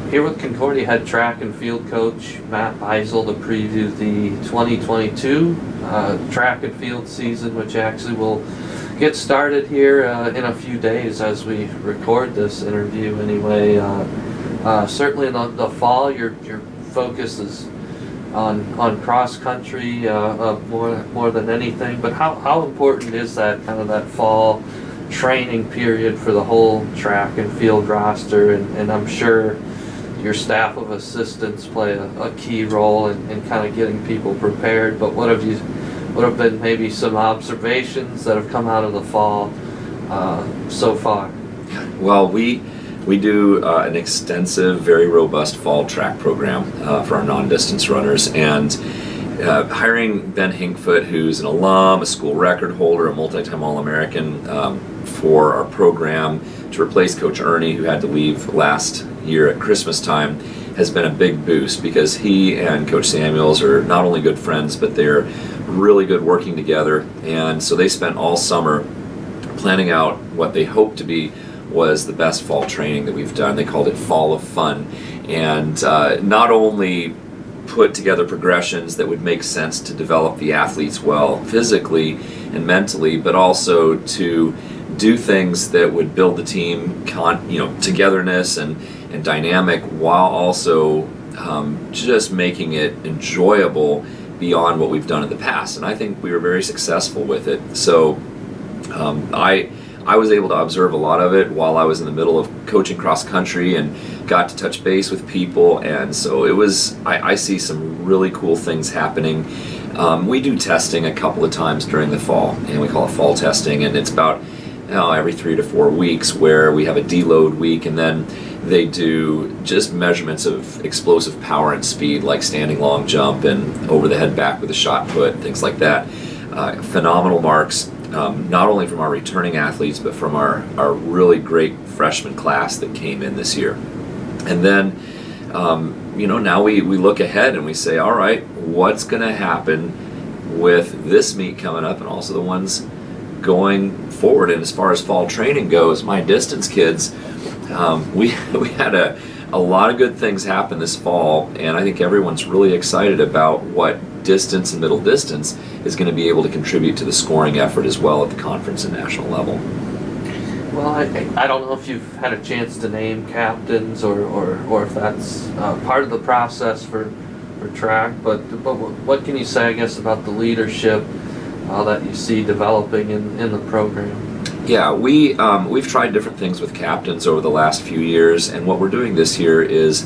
Here with Concordia head track and field coach Matt Beisel to preview the 2022 track and field season, which actually will get started here in a few days as we record this interview anyway. Certainly in the fall, your focus is on cross country more than anything, but how important is that kind of that fall training period for the whole track and field roster? And I'm sure your staff of assistants play a key role in kind of getting people prepared, but what have been maybe some observations that have come out of the fall so far? Well, we do an extensive, very robust fall track program for our non-distance runners, and hiring Ben Hinkfoot, who's an alum, a school record holder, a multi-time All-American, for our program to replace Coach Ernie, who had to leave last year at Christmas time, has been a big boost, because he and Coach Samuels are not only good friends, but they're really good working together. And so they spent all summer planning out what they hoped to be was the best fall training that we've done. They called it Fall of Fun, and not only put together progressions that would make sense to develop the athletes well physically and mentally, but also to do things that would build the team togetherness and dynamic, while also just making it enjoyable beyond what we've done in the past. And I think we were very successful with it. So I was able to observe a lot of it while I was in the middle of coaching cross country, and got to touch base with people. And so it was, I see some really cool things happening. We do testing a couple of times during the fall, and we call it fall testing, and it's about every 3 to 4 weeks, where we have a deload week, and then they do just measurements of explosive power and speed, like standing long jump and over the head back with a shot put, things like that. Phenomenal marks, not only from our returning athletes, but from our really great freshman class that came in this year. And then now we look ahead and we say, all right, what's going to happen with this meet coming up, and also the ones going forward? And as far as fall training goes, my distance kids, we had a lot of good things happen this fall, and I think everyone's really excited about what distance and middle distance is going to be able to contribute to the scoring effort as well at the conference and national level. Well, I don't know if you've had a chance to name captains or if that's part of the process for track, but what can you say, I guess, about the leadership that you see developing in the program? Yeah, we've tried different things with captains over the last few years, and what we're doing this year is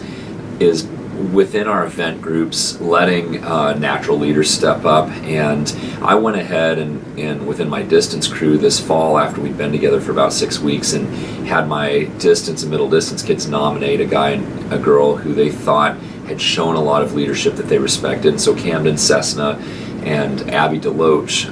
within our event groups, letting natural leaders step up. And I went ahead and within my distance crew this fall, after we'd been together for about 6 weeks, and had my distance and middle distance kids nominate a guy and a girl who they thought had shown a lot of leadership that they respected. So Camden Cessna and Abby Deloach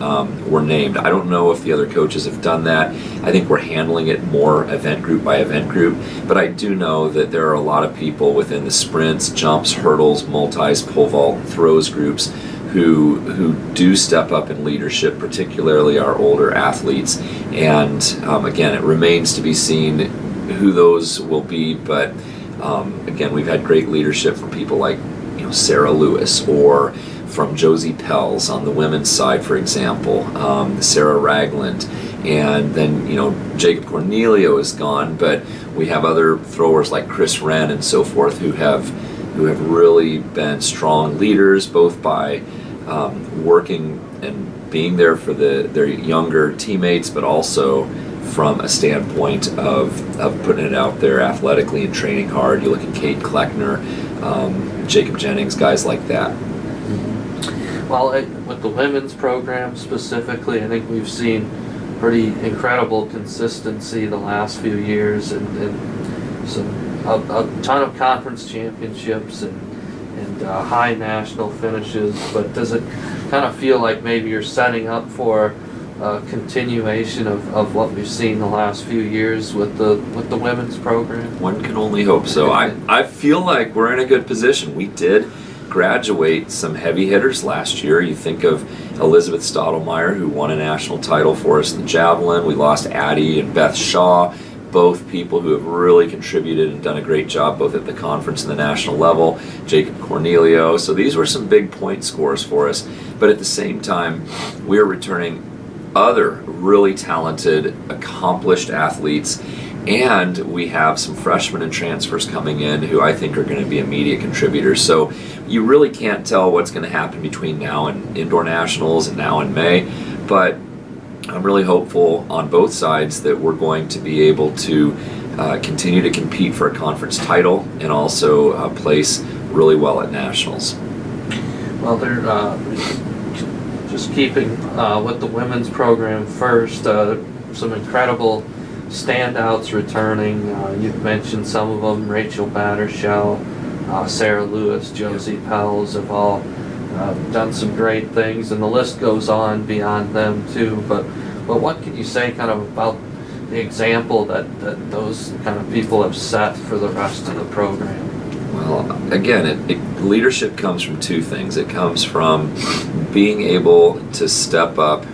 were named. I don't know if the other coaches have done that. I think we're handling it more event group by event group, but I do know that there are a lot of people within the sprints, jumps, hurdles, multis, pole vault, throws groups who do step up in leadership, particularly our older athletes. And again, it remains to be seen who those will be, but again, we've had great leadership from people like Sarah Lewis, or from Josie Pels on the women's side, for example, Sarah Ragland, and then Jacob Cornelio is gone, but we have other throwers like Chris Wren and so forth who have really been strong leaders, both by working and being there for their younger teammates, but also from a standpoint of putting it out there athletically and training hard. You look at Kate Kleckner, Jacob Jennings, guys like that. Well, with the women's program specifically, I think we've seen pretty incredible consistency the last few years, and a ton of conference championships and high national finishes. But does it kind of feel like maybe you're setting up for a continuation of what we've seen the last few years with the women's program? One can only hope so. I feel like we're in a good position. We did graduate some heavy hitters last year. You think of Elizabeth Stottlemyre, who won a national title for us in the javelin. We lost Addie and Beth Shaw, both people who have really contributed and done a great job both at the conference and the national level, Jacob Cornelio. So these were some big point scores for us. But at the same time, we're returning other really talented, accomplished athletes, and we have some freshmen and transfers coming in who I think are going to be immediate contributors. So you really can't tell what's going to happen between now and indoor nationals and now in May, but I'm really hopeful on both sides that we're going to be able to continue to compete for a conference title and also place really well at nationals. Well, they're just keeping with the women's program first. Some incredible standouts returning. You've mentioned some of them: Rachel Battershell, Sarah Lewis, Josie Pels have all done some great things, and the list goes on beyond them too. But what can you say kind of about the example that those kind of people have set for the rest of the program? Well, again, leadership comes from two things. It comes from being able to step up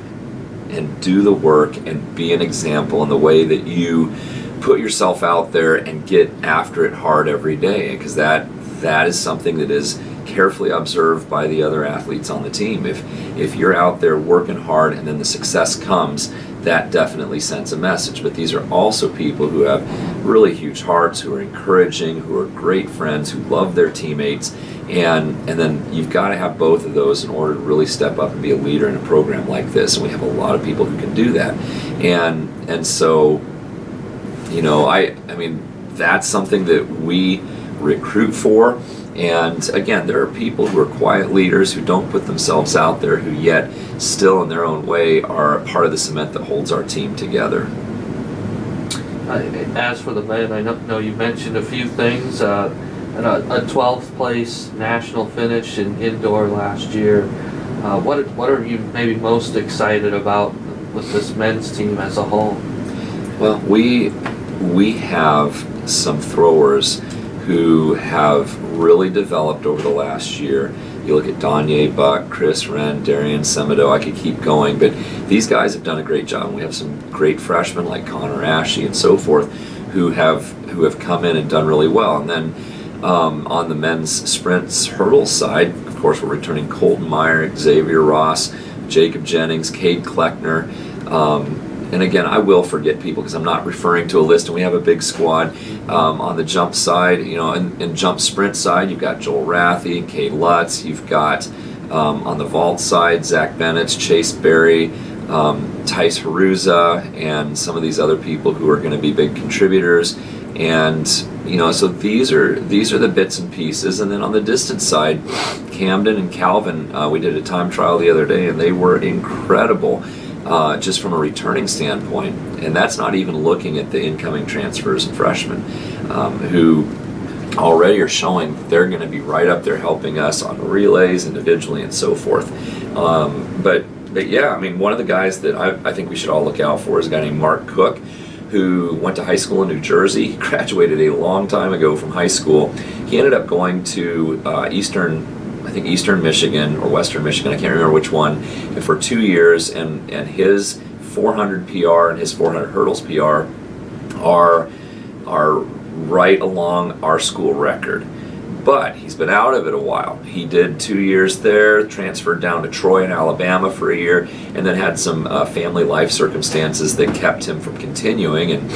and do the work and be an example in the way that you put yourself out there and get after it hard every day, because that is something that is carefully observed by the other athletes on the team. If you're out there working hard and then the success comes, that definitely sends a message. But these are also people who have really huge hearts, who are encouraging, who are great friends, who love their teammates, and then you've got to have both of those in order to really step up and be a leader in a program like this. And we have a lot of people who can do that. And so, you know, I mean, that's something that we recruit for. And again, there are people who are quiet leaders who don't put themselves out there, who yet still in their own way are a part of the cement that holds our team together. As for the men, I know you mentioned a few things. And a 12th place national finish in indoor last year. What are you maybe most excited about with this men's team as a whole? Well, we have some throwers who have really developed over the last year. You look at Danye Buck, Chris Wren, Darian Semedo, I could keep going, but these guys have done a great job. We have some great freshmen like Connor Ashe and so forth who have come in and done really well. And then on the men's sprints hurdles side, of course, we're returning Colton Meyer, Xavier Ross, Jacob Jennings, Cade Kleckner. And again, I will forget people because I'm not referring to a list, and we have a big squad. On the jump side, you know, and jump sprint side, you've got Joel Rathie, Cade Lutz. You've got on the vault side, Zach Bennett, Chase Berry, Tice Haruza, and some of these other people who are going to be big contributors. And you know, so these are the bits and pieces. And then on the distance side, Camden and Calvin, we did a time trial the other day, and they were incredible. Just from a returning standpoint, and that's not even looking at the incoming transfers and freshmen who already are showing they're going to be right up there helping us on relays individually and so forth. But yeah, I mean, one of the guys that I think we should all look out for is a guy named Mark Cook, who went to high school in New Jersey. He graduated a long time ago from high school. He ended up going to Eastern Michigan or Western Michigan, I can't remember which one, for 2 years, and his 400 PR and his 400 hurdles PR are right along our school record. But he's been out of it a while. He did 2 years there, transferred down to Troy in Alabama for a year, and then had some family life circumstances that kept him from continuing, and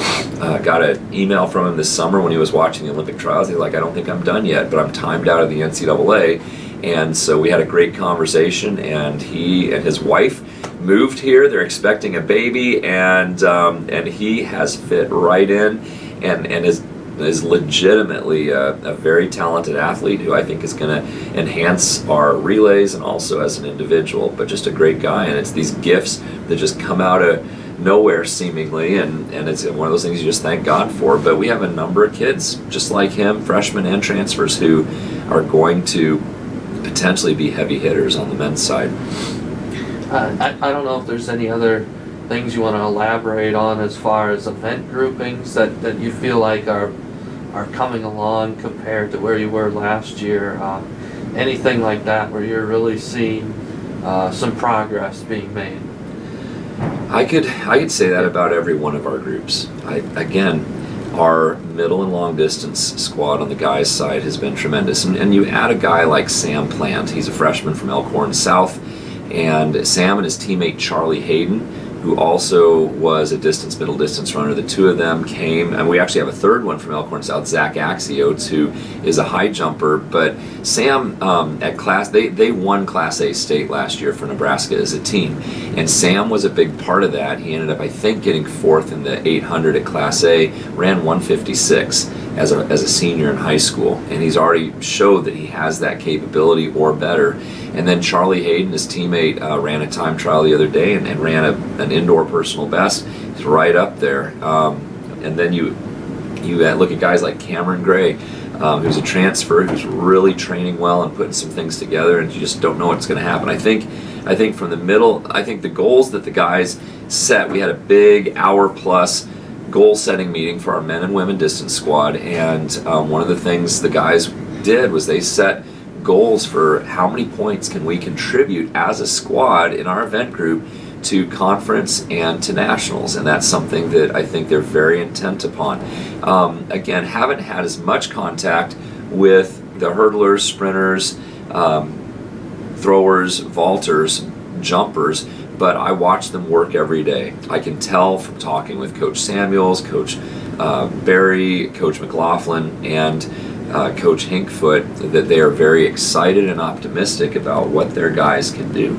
got an email from him this summer when he was watching the Olympic trials. He's like, I don't think I'm done yet, but I'm timed out of the NCAA. And so we had a great conversation, and he and his wife moved here. They're expecting a baby, and he has fit right in, and is legitimately a very talented athlete who I think is going to enhance our relays and also as an individual. But just a great guy, and it's these gifts that just come out of nowhere seemingly, and it's one of those things you just thank God for. But we have a number of kids just like him, freshmen and transfers, who are going to potentially be heavy hitters on the men's side. I don't know if there's any other things you want to elaborate on as far as event groupings that you feel like are coming along compared to where you were last year. Anything like that where you're really seeing some progress being made? I could say that about every one of our groups. Again, our middle and long distance squad on the guys' side has been tremendous. And you add a guy like Sam Plant. He's a freshman from Elkhorn South. And Sam and his teammate Charlie Hayden, who also was a middle distance runner. The two of them came, and we actually have a third one from Elkhorn South, Zach Axiotes, who is a high jumper. But Sam, they won Class A state last year for Nebraska as a team, and Sam was a big part of that. He ended up, I think, getting fourth in the 800 at Class A, ran 156 as a senior in high school, and he's already showed that he has that capability or better. And then Charlie Hayden, his teammate, ran a time trial the other day and ran an indoor personal best. He's right up there. And then you look at guys like Cameron Gray, who's a transfer, who's really training well and putting some things together, and you just don't know what's going to happen. I think from the middle, I think the goals that the guys set, we had a big hour-plus goal-setting meeting for our men and women distance squad, and one of the things the guys did was they set goals for how many points can we contribute as a squad in our event group to conference and to nationals, and that's something that I think they're very intent upon. Again, haven't had as much contact with the hurdlers, sprinters, throwers, vaulters, jumpers, but I watch them work every day. I can tell from talking with Coach Samuels, Coach Barry, Coach McLaughlin, and Coach Hinkfoot that they are very excited and optimistic about what their guys can do.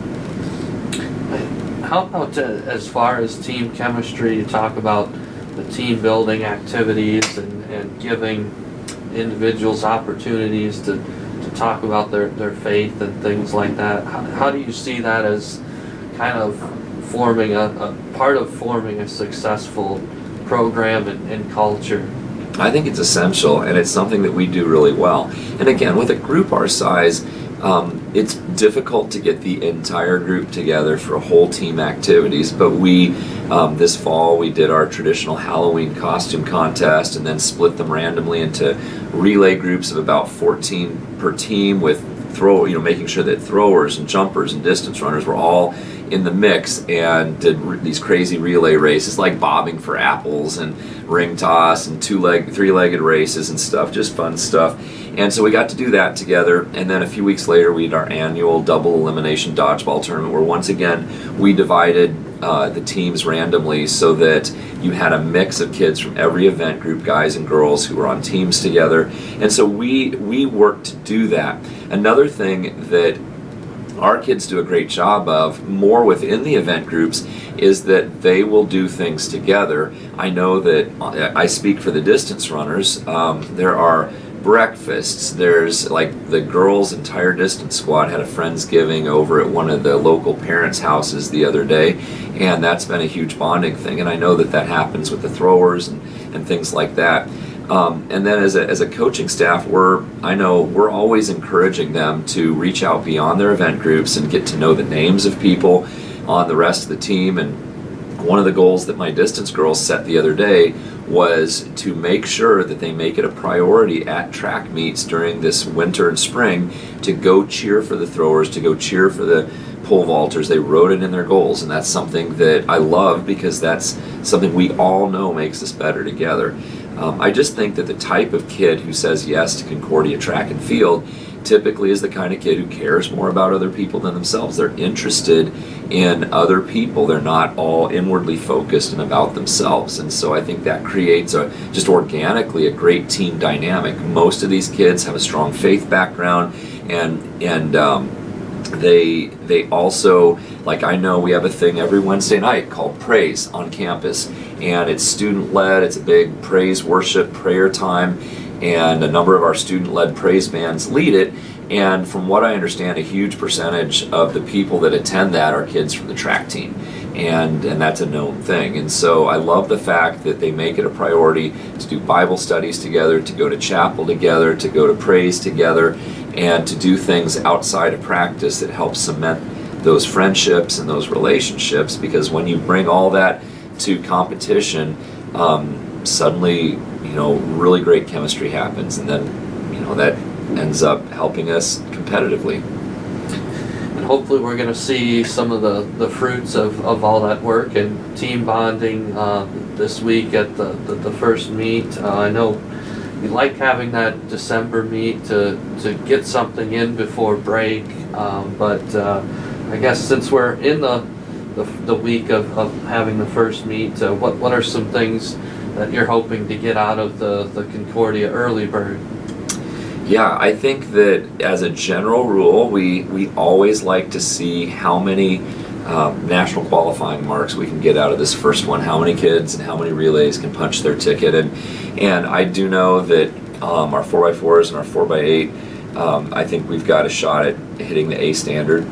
How about as far as team chemistry? You talk about the team building activities and giving individuals opportunities to talk about their faith and things like that. How do you see that as kind of forming a part of forming a successful program and culture? I think it's essential, and it's something that we do really well. And again, with a group our size, it's difficult to get the entire group together for whole team activities, but this fall we did our traditional Halloween costume contest and then split them randomly into relay groups of about 14 per team, with making sure that throwers and jumpers and distance runners were all in the mix, and did these crazy relay races like bobbing for apples and ring toss and three-legged races and stuff, just fun stuff. And so we got to do that together, and then a few weeks later we did our annual double elimination dodgeball tournament, where once again we divided the teams randomly so that you had a mix of kids from every event group, guys and girls, who were on teams together. And so we worked to do that. Another thing that our kids do a great job of, more within the event groups, is that they will do things together. I know that I speak for the distance runners. There are breakfasts. There's, like, the girls' entire distance squad had a Friendsgiving over at one of the local parents' houses the other day, and that's been a huge bonding thing. And I know that happens with the throwers and things like that. And then as a coaching staff, we're always encouraging them to reach out beyond their event groups and get to know the names of people on the rest of the team. And one of the goals that my distance girls set the other day was to make sure that they make it a priority at track meets during this winter and spring to go cheer for the throwers, to go cheer for the pole vaulters. They wrote it in their goals, and that's something that I love, because that's something we all know makes us better together. I just think that the type of kid who says yes to Concordia track and field typically is the kind of kid who cares more about other people than themselves. They're interested in other people. They're not all inwardly focused and about themselves. And so I think that creates just organically a great team dynamic. Most of these kids have a strong faith background, and they also, like, I know we have a thing every Wednesday night called Praise on campus, and it's student-led. It's a big praise, worship, prayer time, and a number of our student-led praise bands lead it. And from what I understand, a huge percentage of the people that attend that are kids from the track team, and that's a known thing. And so I love the fact that they make it a priority to do Bible studies together, to go to chapel together, to go to praise together, and to do things outside of practice that help cement those friendships and those relationships. Because when you bring all that to competition, suddenly, really great chemistry happens, and then, that ends up helping us competitively. And hopefully we're going to see some of the fruits of all that work and team bonding this week at the first meet. I know you like having that December meet to get something in before break, but I guess since we're in the week of having the first meet, what are some things that you're hoping to get out of the Concordia early bird? Yeah, I think that as a general rule, we always like to see how many national qualifying marks we can get out of this first one, how many kids and how many relays can punch their ticket. And I do know that our 4x4s and our 4x8, I think we've got a shot at hitting the A standard,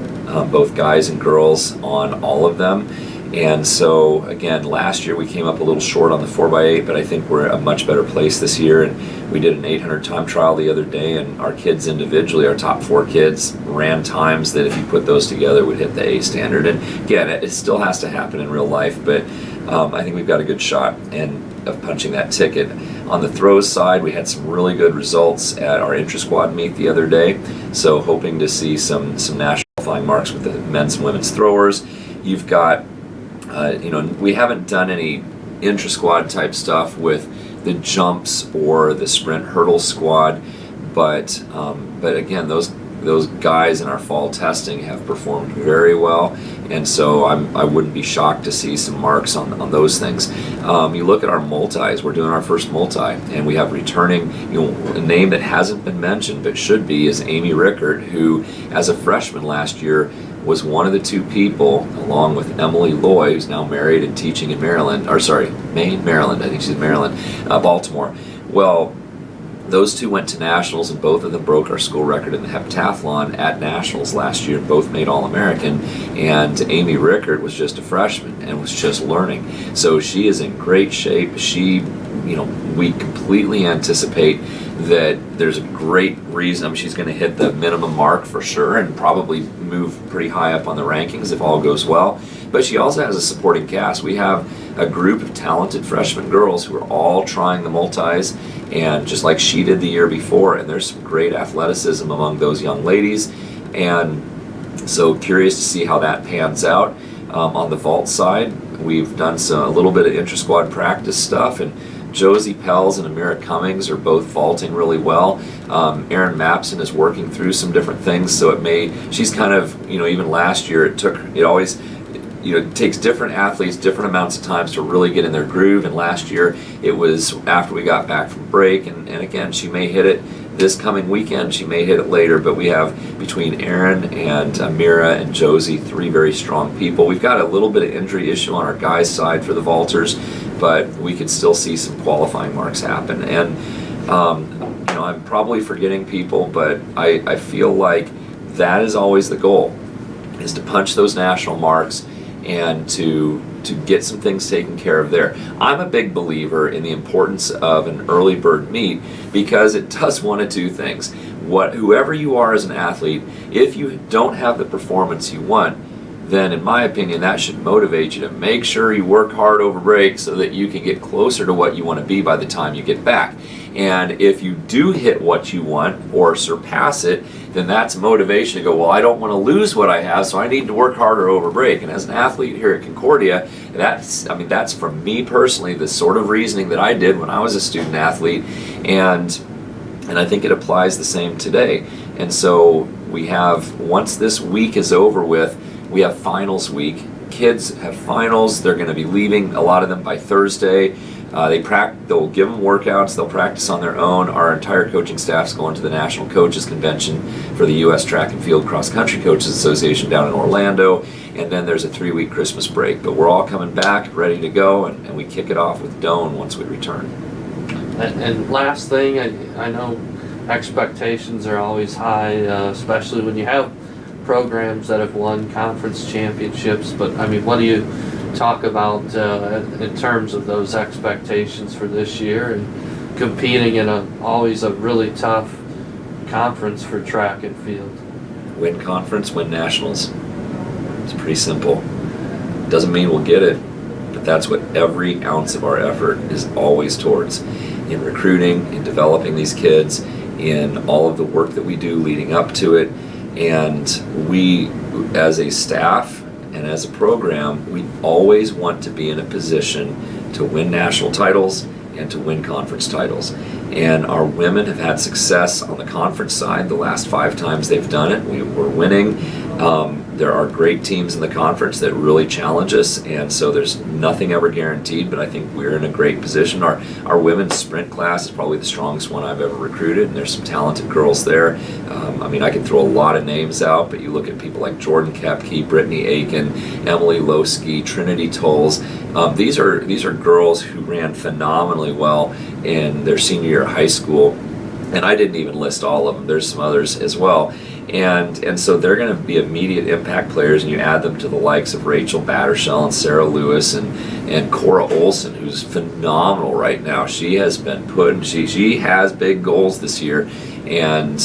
both guys and girls on all of them. And so, again, last year we came up a little short on the 4x8, but I think we're in a much better place this year. And we did an 800 time trial the other day, and our kids individually, our top 4 kids, ran times that if you put those together would hit the A standard. And again, it still has to happen in real life, but I think we've got a good shot of punching that ticket. On the throws side, we had some really good results at our intra-squad meet the other day, so hoping to see some national qualifying marks with the men's and women's throwers. You've got we haven't done any intra-squad type stuff with the jumps or the sprint hurdle squad, but again, those guys in our fall testing have performed very well, and so I wouldn't be shocked to see some marks on those things. You look at our multis, we're doing our first multi, and we have returning, a name that hasn't been mentioned but should be is Amy Rickert, who as a freshman last year was one of the 2 people, along with Emily Loy, who's now married and teaching in Maryland, Maryland, I think she's in Maryland, Baltimore. Well, those 2 went to nationals, and both of them broke our school record in the heptathlon at nationals last year. Both made All-American, and Amy Rickert was just a freshman and was just learning. So she is in great shape. We completely anticipate that there's a great reason. She's going to hit the minimum mark for sure and probably move pretty high up on the rankings if all goes well. But she also has a supporting cast. We have a group of talented freshman girls who are all trying the multis, and just like she did the year before, and there's some great athleticism among those young ladies, and so curious to see how that pans out. On the vault side, we've done a little bit of intra-squad practice stuff, and Josie Pels and Amira Cummings are both vaulting really well. Erin Mapson is working through some different things, so she's kind of, even last year it takes different athletes different amounts of times to really get in their groove, and last year it was after we got back from break, and again, she may hit it this coming weekend, she may hit it later, but we have between Erin and Amira and Josie 3 very strong people. We've got a little bit of injury issue on our guys' side for the vaulters, but we could still see some qualifying marks happen. And I'm probably forgetting people, but I feel like that is always the goal, is to punch those national marks and to get some things taken care of there. I'm a big believer in the importance of an early bird meet because it does one of 2 things. Whoever you are as an athlete, if you don't have the performance you want, then in my opinion that should motivate you to make sure you work hard over break so that you can get closer to what you want to be by the time you get back. And if you do hit what you want or surpass it, then that's motivation to go, well, I don't want to lose what I have, so I need to work harder over break. And as an athlete here at Concordia, that's for me personally the sort of reasoning that I did when I was a student athlete, and I think it applies the same today. And so we have, once this week is over with, we have finals week. Kids have finals. They're going to be leaving, a lot of them, by Thursday. They'll give them workouts. They'll practice on their own. Our entire coaching staff's going to the National Coaches Convention for the U.S. Track and Field Cross Country Coaches Association down in Orlando. And then there's a 3-week Christmas break. But we're all coming back, ready to go, and we kick it off with Doan once we return. And last thing, I know expectations are always high, especially when you have programs that have won conference championships, but what do you talk about in terms of those expectations for this year and competing in always a really tough conference for track and field? Win conference, win nationals. It's pretty simple. Doesn't mean we'll get it, but that's what every ounce of our effort is always towards, in recruiting, in developing these kids, in all of the work that we do leading up to it. And we, as a staff and as a program, we always want to be in a position to win national titles and to win conference titles. And our women have had success on the conference side the last 5 times they've done it. We're winning. There are great teams in the conference that really challenge us, and so there's nothing ever guaranteed, but I think we're in a great position. Our women's sprint class is probably the strongest one I've ever recruited, and there's some talented girls there. I can throw a lot of names out, but you look at people like Jordan Kepke, Brittany Aiken, Emily Losky, Trinity Tolles. These are girls who ran phenomenally well in their senior year of high school, and I didn't even list all of them. There's some others as well. And so they're going to be immediate impact players, and you add them to the likes of Rachel Battershell and Sarah Lewis and Cora Olson, who's phenomenal right now. She has been she has big goals this year, and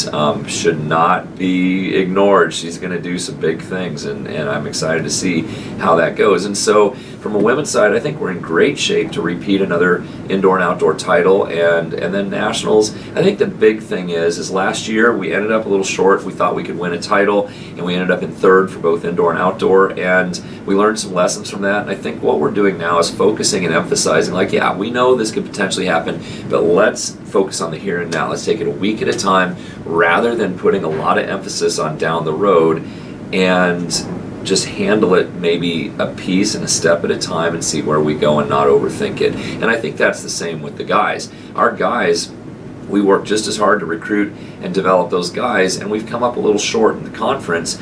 should not be ignored. She's going to do some big things, and I'm excited to see how that goes. And so from a women's side, I think we're in great shape to repeat another indoor and outdoor title, and then nationals. I think the big thing is last year we ended up a little short. We thought we could win a title, and we ended up in 3rd for both indoor and outdoor, and we learned some lessons from that. And I think what we're doing now is focusing and emphasizing, like, yeah, we know this could potentially happen, but let's focus on the here and now. Let's take it a week at a time rather than putting a lot of emphasis on down the road, and just handle it maybe a piece and a step at a time and see where we go and not overthink it. And I think that's the same with the guys. Our guys, we work just as hard to recruit and develop those guys, and we've come up a little short in the conference.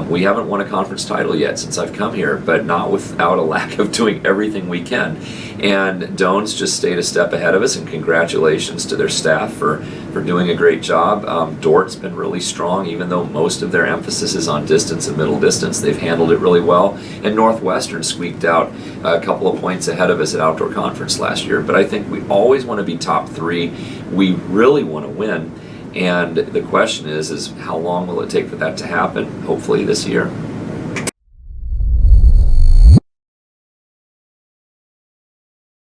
We haven't won a conference title yet since I've come here, but not without a lack of doing everything we can. And Doan's just stayed a step ahead of us, and congratulations to their staff for doing a great job. Dort's been really strong, even though most of their emphasis is on distance and middle distance. They've handled it really well. And Northwestern squeaked out a couple of points ahead of us at Outdoor Conference last year. But I think we always want to be top 3. We really want to win. And the question is how long will it take for that to happen? Hopefully this year.